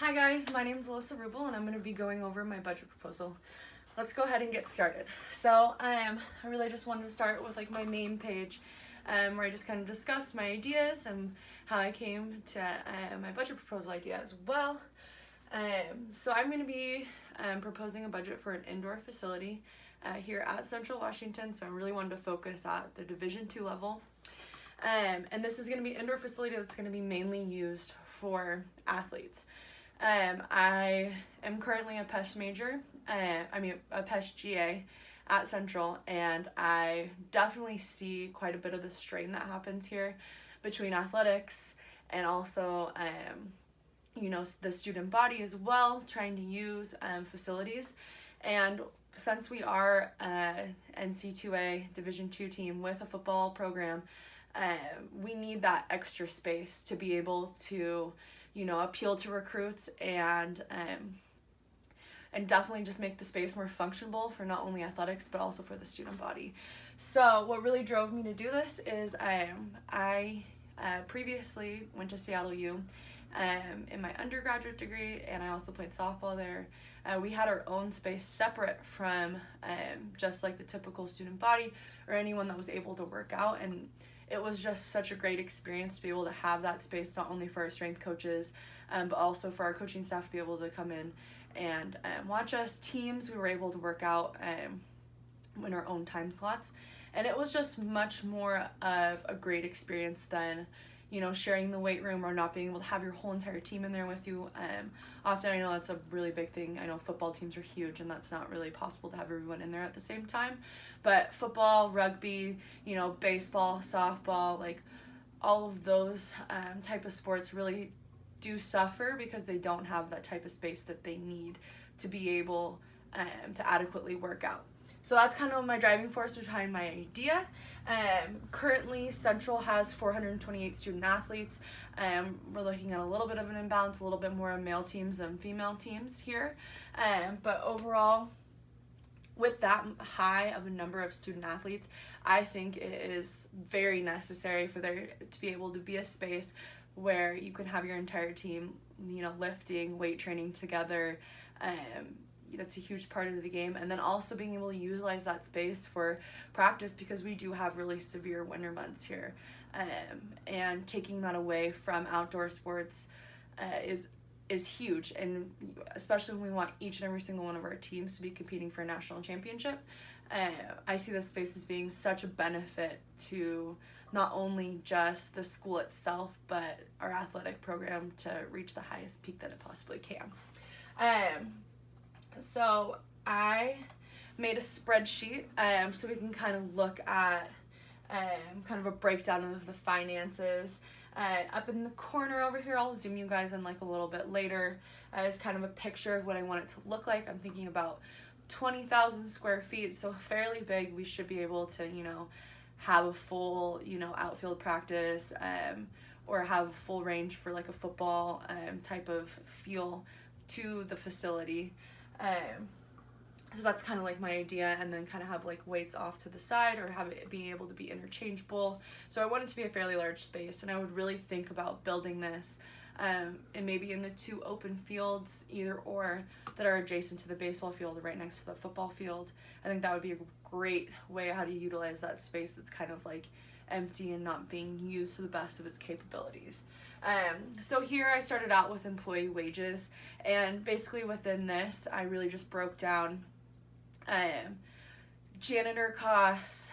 Hi guys, my name is Alyssa Rubel and I'm going to be going over my budget proposal. Let's go ahead and get started. So I really just wanted to start with like my main page where I just kind of discussed my ideas and how I came to my budget proposal idea as well. So I'm going to be proposing a budget for an indoor facility here at Central Washington. So I really wanted to focus at the Division II level. And this is going to be an indoor facility that's going to be mainly used for athletes. I am currently a PESH major, a PESH GA at Central, and I definitely see quite a bit of the strain that happens here between athletics and also, the student body as well, trying to use facilities. And since we are a NC2A Division II team with a football program, we need that extra space to be able to appeal to recruits and definitely just make the space more functional for not only athletics but also for the student body. So what really drove me to do this is I previously went to Seattle U in my undergraduate degree, and I also played softball there. We had our own space separate from just like the typical student body or anyone that was able to work out, and it was just such a great experience to be able to have that space, not only for our strength coaches, but also for our coaching staff to be able to come in and watch us. Teams, we were able to work out in our own time slots. And it was just much more of a great experience than, sharing the weight room or not being able to have your whole entire team in there with you. Often I know that's a really big thing. I know football teams are huge and that's not really possible to have everyone in there at the same time. But football, rugby, baseball, softball, like all of those type of sports really do suffer because they don't have that type of space that they need to be able to adequately work out. So that's kind of my driving force behind my idea. Currently, Central has 428 student athletes. We're looking at a little bit of an imbalance, a little bit more male teams than female teams here. But overall, with that high of a number of student athletes, I think it is very necessary for there to be able to be a space where you can have your entire team, lifting, weight training together. That's a huge part of the game, and then also being able to utilize that space for practice, because we do have really severe winter months here, and taking that away from outdoor sports is huge, and especially when we want each and every single one of our teams to be competing for a national championship. I see this space as being such a benefit to not only just the school itself, but our athletic program to reach the highest peak that it possibly can. So I made a spreadsheet so we can kind of look at kind of a breakdown of the finances. Up in the corner over here, I'll zoom you guys in like a little bit later, is kind of a picture of what I want it to look like. I'm thinking about 20,000 square feet, so fairly big. We should be able to, have a full, outfield practice, or have a full range for like a football type of feel to the facility. So that's kind of like my idea, and then kind of have like weights off to the side or have it being able to be interchangeable. So I want it to be a fairly large space, and I would really think about building this and maybe in the two open fields, either or, that are adjacent to the baseball field or right next to the football field. I think that would be a great way how to utilize that space that's kind of like empty and not being used to the best of its capabilities. So here I started out with employee wages, and basically within this I really just broke down janitor costs,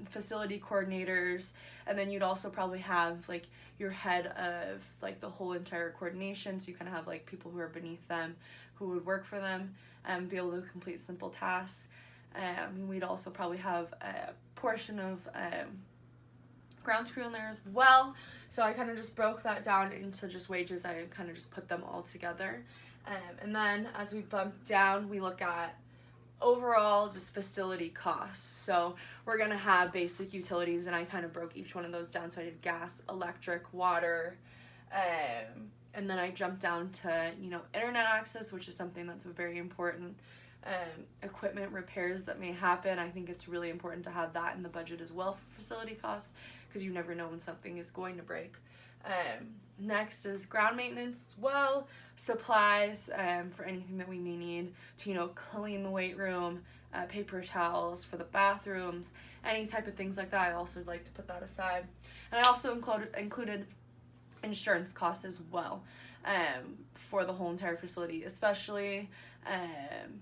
facility coordinators, and then you'd also probably have like your head of like the whole entire coordination, so you kind of have like people who are beneath them who would work for them and be able to complete simple tasks. We'd also probably have a portion of ground crew in there as well. So I kind of just broke that down into just wages. I kind of just put them all together. And then as we bump down, we look at overall just facility costs. So we're going to have basic utilities, and I kind of broke each one of those down. So I did gas, electric, water, and then I jumped down to, internet access, which is something that's very important. Equipment repairs that may happen. I think it's really important to have that in the budget as well for facility costs, because you never know when something is going to break. Next is ground maintenance as well, supplies for anything that we may need to, you know, clean the weight room, paper towels for the bathrooms, any type of things like that. I also like to put that aside. And I also included insurance costs as well for the whole entire facility, especially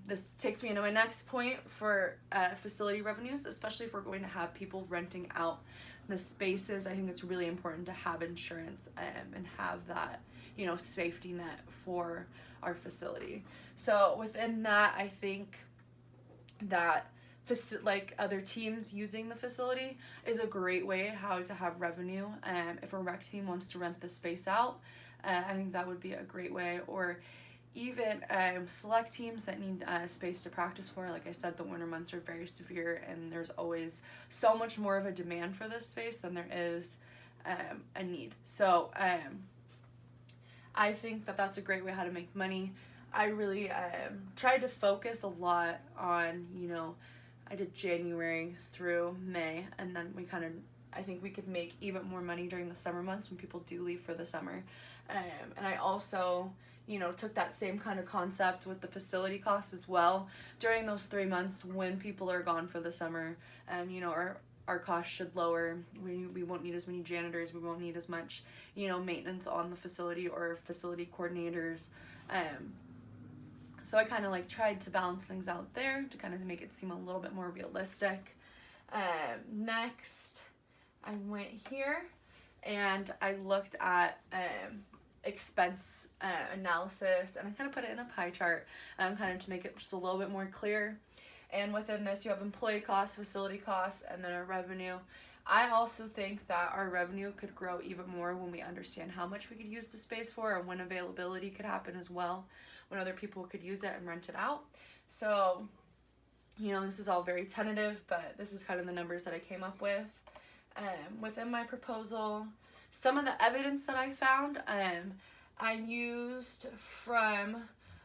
this takes me into my next point for facility revenues, especially if we're going to have people renting out the spaces. I think it's really important to have insurance and have that, you know, safety net for our facility. So within that, I think that like other teams using the facility is a great way how to have revenue. If a rec team wants to rent the space out, I think that would be a great way. Or even select teams that need space to practice for. Like I said, the winter months are very severe, and there's always so much more of a demand for this space than there is a need. So I think that that's a great way how to make money. I really tried to focus a lot on, you know, I did January through May, and then I think we could make even more money during the summer months when people do leave for the summer. And I also, you know, took that same kind of concept with the facility costs as well. During those 3 months when people are gone for the summer, you know, our costs should lower. We won't need as many janitors. We won't need as much, you know, maintenance on the facility or facility coordinators. So I kind of like tried to balance things out there to kind of make it seem a little bit more realistic. Next, I went here and I looked at expense analysis, and I kind of put it in a pie chart kind of to make it just a little bit more clear. And within this, you have employee costs, facility costs, and then our revenue. I also think that our revenue could grow even more when we understand how much we could use the space for, and when availability could happen as well, when other people could use it and rent it out. So, you know, this is all very tentative, but this is kind of the numbers that I came up with. Within my proposal, some of the evidence that I found, I used from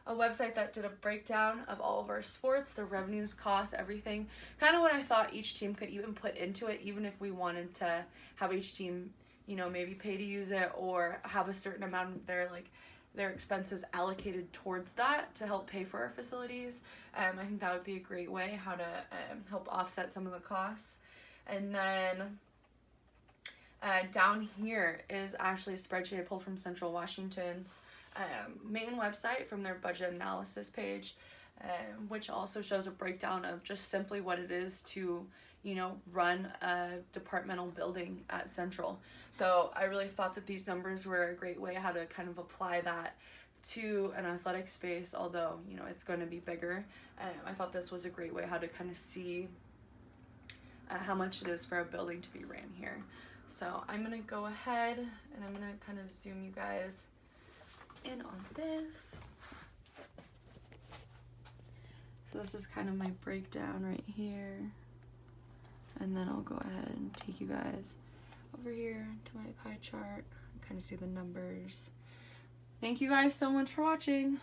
a website that did a breakdown of all of our sports, the revenues, costs, everything. Kind of what I thought each team could even put into it, even if we wanted to have each team, you know, maybe pay to use it or have a certain amount of their expenses allocated towards that to help pay for our facilities. I think that would be a great way how to help offset some of the costs. And then down here is actually a spreadsheet I pulled from Central Washington's main website from their budget analysis page, which also shows a breakdown of just simply what it is to, you know, run a departmental building at Central. So I really thought that these numbers were a great way how to kind of apply that to an athletic space, although, you know, it's going to be bigger. I thought this was a great way how to kind of see how much it is for a building to be ran here. So I'm going to go ahead and I'm going to kind of zoom you guys in on this. So this is kind of my breakdown right here. And then I'll go ahead and take you guys over here to my pie chart and kind of see the numbers. Thank you guys so much for watching.